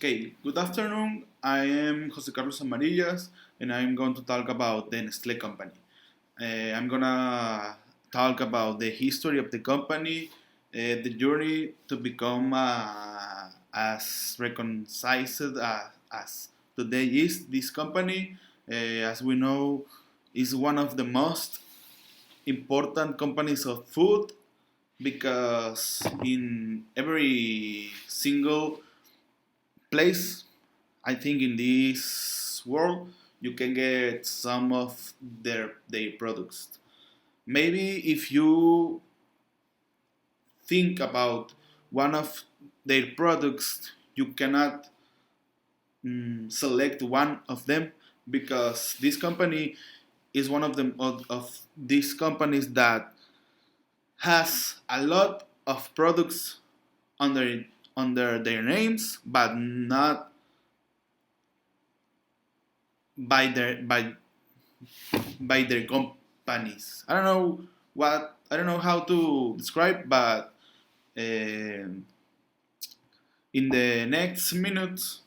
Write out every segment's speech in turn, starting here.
Okay, good afternoon. I am Jose Carlos Amarillas, and I'm going to talk about the Nestlé company. I'm gonna talk about the history of the company, the journey to become as recognized as today is. This company, as we know, is one of the most important companies of food because in every single place, I think in this world you can get some of their products. Maybe if you think about one of their products, you cannot select one of them because this company is one of them of these companies that has a lot of products under under their names, but not by their companies. I don't know how to describe, but in the next minutes,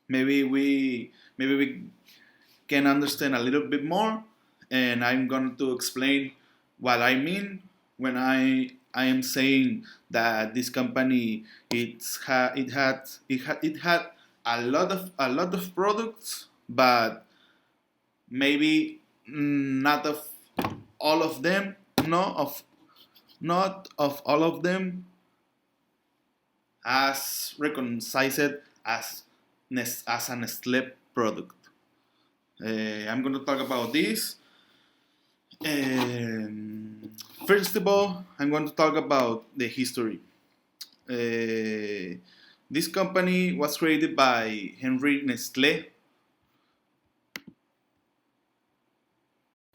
maybe we can understand a little bit more, and I'm going to explain what I mean when I am saying that this company it had a lot of products, but maybe not of all of them, no of not of all of them as recognized as as a Nestlé product. I'm going to talk about this. Um, First of all, I'm going to talk about the history. This company was created by Henry Nestlé.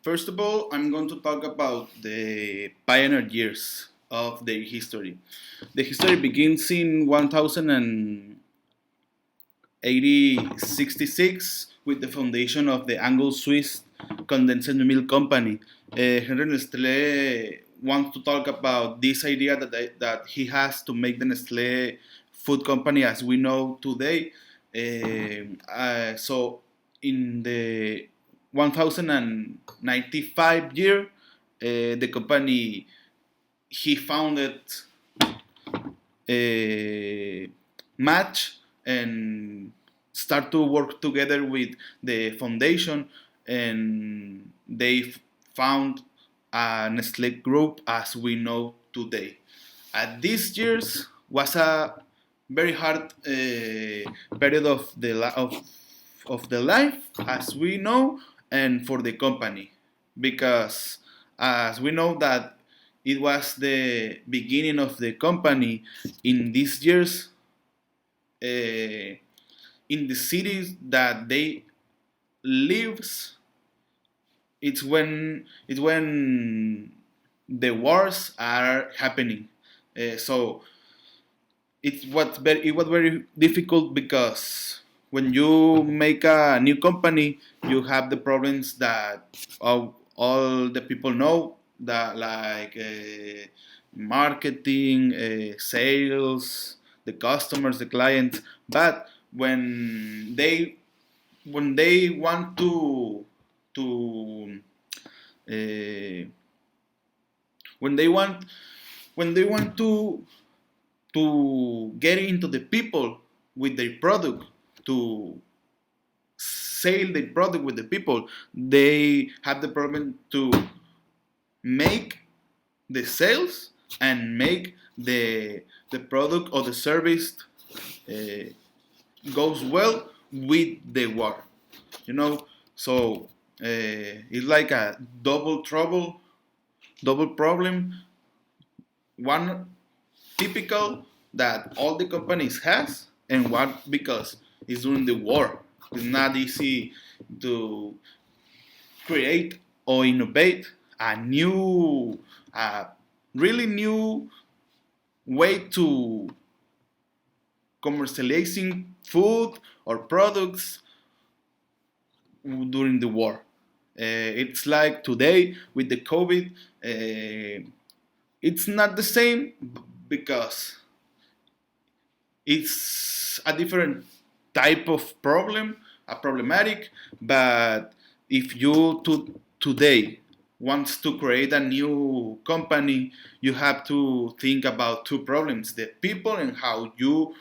First of all, I'm going to talk about the pioneer years of their history. The history begins in 1866 with the foundation of the Anglo-Swiss Condensed Milk Company. Henry Nestlé wants to talk about this idea that he has to make the Nestlé food company as we know today. So in the 1095 year, the company he founded a match and start to work together with the foundation, and they found a Nestle group as we know today. At these years was a very hard period of the life as we know, and for the company, because as we know that it was the beginning of the company. In these years, in the cities that they lives, it's when the wars are happening. So it was very difficult because when you make a new company, you have the problems that all the people know, that like marketing, sales, the customers, the clients. But when they want to uh, when they want when they want to get into the people with their product, to sell their product with the people, they have the problem to make the sales and make the product or the service uh, goes well with the war, you know. So it's like a double trouble, double problem. One typical that all the companies has, and one because it's during the war. It's not easy to create or innovate a really new way to commercializing food or products during the war. It's like today with the COVID. It's not the same because it's a different type of problem, a problematic. But if you today wants to create a new company, you have to think about two problems: the people and how you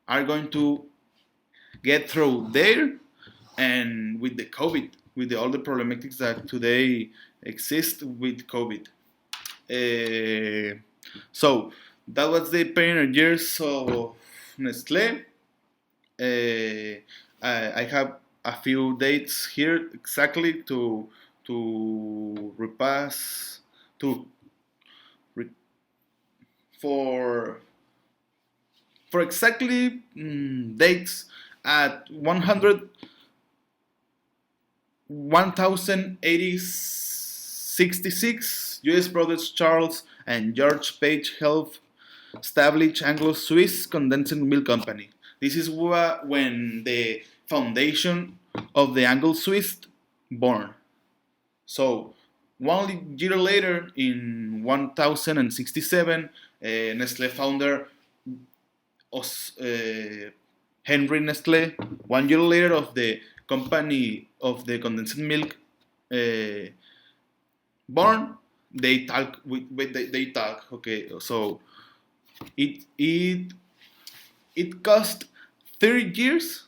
are going to get through there, and with the COVID, with all the problematics that today exist with COVID. Uh, so that was the pioneer years of Nestlé. I have a few dates here exactly to repass to re, for exactly dates at 1066 U.S. brothers Charles and George Page Health established Anglo-Swiss Condensed Milk Company. This is when the foundation of the Anglo-Swiss born. So 1 year later, in 1067, Nestle founder Henry Nestle, 1 year later of the company of the condensed milk uh, born, they talk. Okay, so it it cost 30 years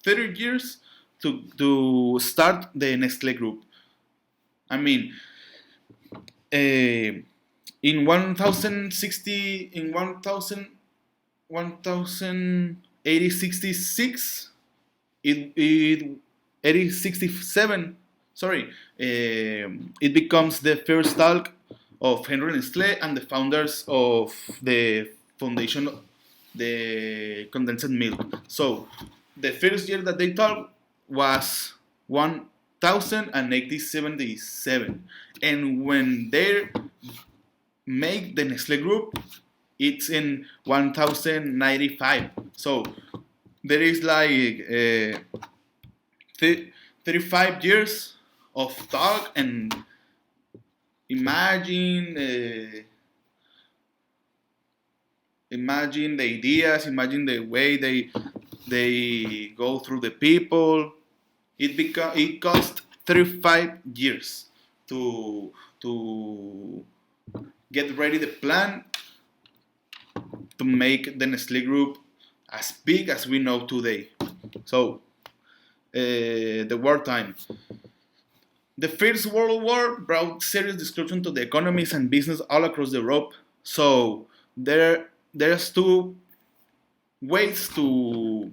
30 years to start the Nestle group. I mean, in 1060 in 1866, it 1867, sorry, it becomes the first talk of Henry Nestle and the founders of the foundation, the condensed milk. So the first year that they talked was 1877, and when they make the Nestle group, it's in 1095. So there is like 35 years of talk, and imagine imagine the ideas, imagine the way they go through the people. It cost 35 years to get ready the plan to make the Nestle group as big as we know today. So the wartime. The First World War brought serious disruption to the economies and business all across Europe. So there's two ways to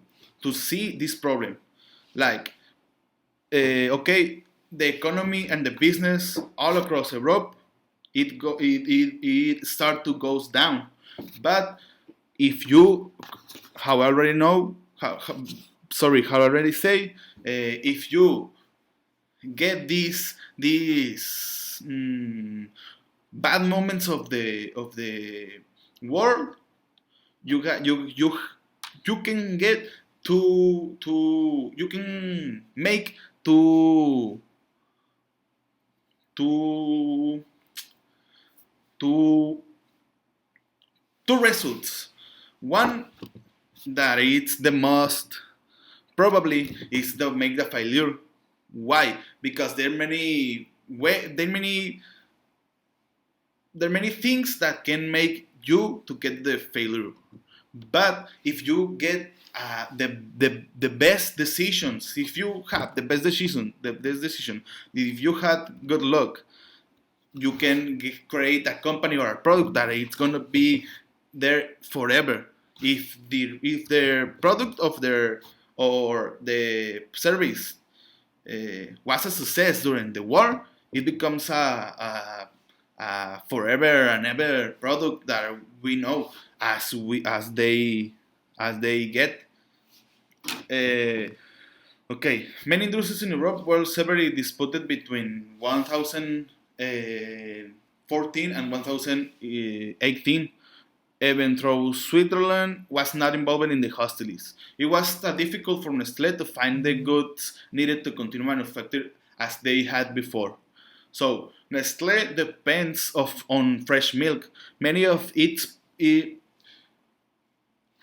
see this problem. Like, okay, the economy and the business all across Europe, it start to goes down. But if you, how I already know, how I already say, if you get these bad moments of the world, you got you can get to you can make to two two results. One that it's the most probably is the make the failure. Why? Because there are many things that can make you to get the failure. But if you get the best decisions, if you have the best decision, if you had good luck, you can create a company or a product that it's gonna be there forever. If their product of their or the service was a success during the war, it becomes a forever and ever product that we know as they get. Okay, many industries in Europe were severely disputed between 1014 and 1018, even though Switzerland was not involved in the hostilities. It was difficult for Nestlé to find the goods needed to continue manufacturing as they had before. So Nestlé depends on fresh milk. Many of its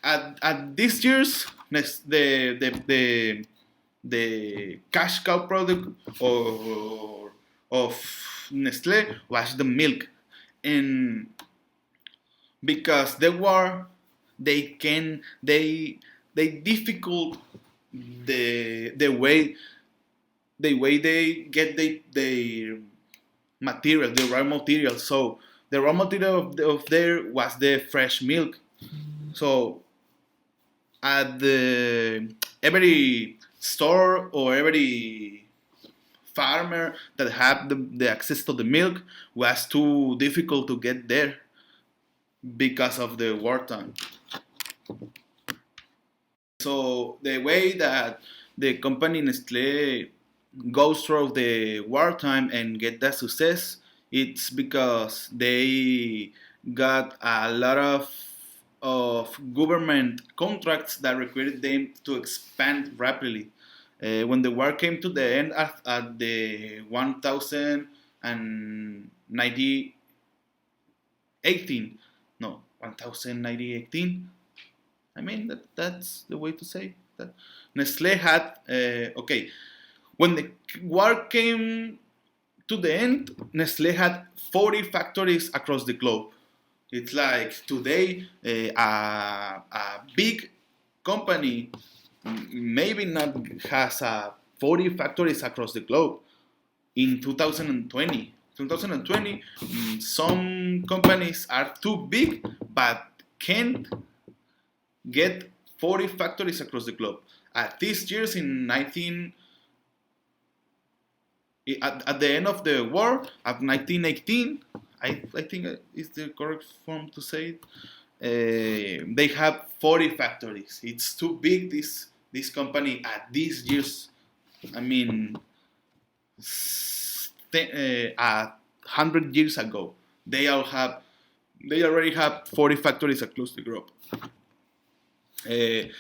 at this year's the cash cow product of Nestlé was the milk, and because the war, they difficult the way they get the material, the raw material. So the raw material of there was the fresh milk. So at the every store or every farmer that had the access to the milk was too difficult to get there because of the wartime. So the way that the company Nestle goes through the wartime and get that success, it's because they got a lot of government contracts that required them to expand rapidly. When the war came to the end at the 1018, no, 1018. I mean that's the way to say that. Nestle had okay. When the war came to the end, Nestle had 40 factories across the globe. It's like today a big company maybe not has 40 factories across the globe in 2020. 2020, some companies are too big but can't get 40 factories across the globe. At these years in 19 at the end of the war of 1918, I think is the correct form to say it. They have 40 factories. It's too big. This company at these years. I mean, 100 years ago, they already have 40 factories across the globe. The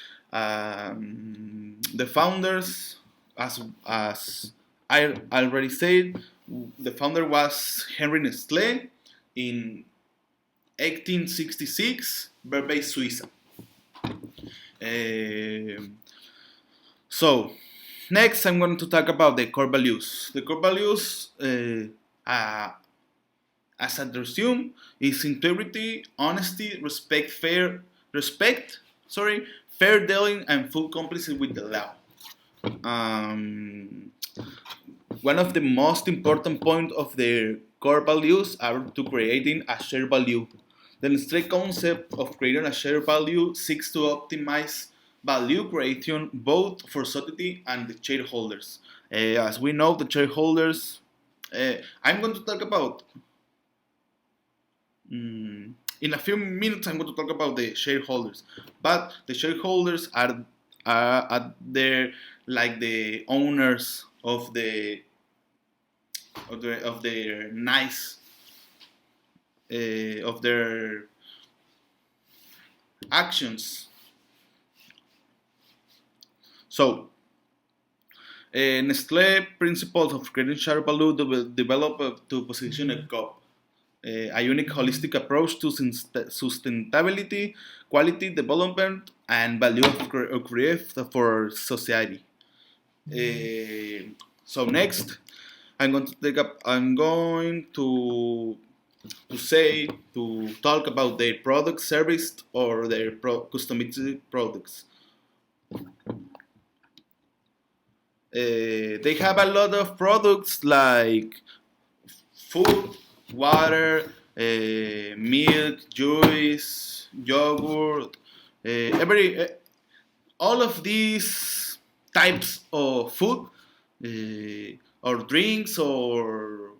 founders, as I already said, the founder was Henry Nestlé in 1866, Verbeil, Swiss. So, next I'm going to talk about the core values. The core values, as I resume, is integrity, honesty, fair dealing, and full compliance with the law. One of the most important points of their core values are to creating a shared value. The Nestlé concept of creating a shared value seeks to optimize value creation both for society and the shareholders. As we know, the shareholders, I'm going to talk about, in a few minutes, I'm going to talk about the shareholders. But the shareholders are there like the owners of their nice of their actions. So, Nestlé principles of creating shared value develop to position a cup, a unique holistic approach to sustainability, quality development, and value of create for society. So next, I'm going to talk about their product, service, or their customized products. They have a lot of products like food, water, milk, juice, yogurt, all of these types of food or drinks or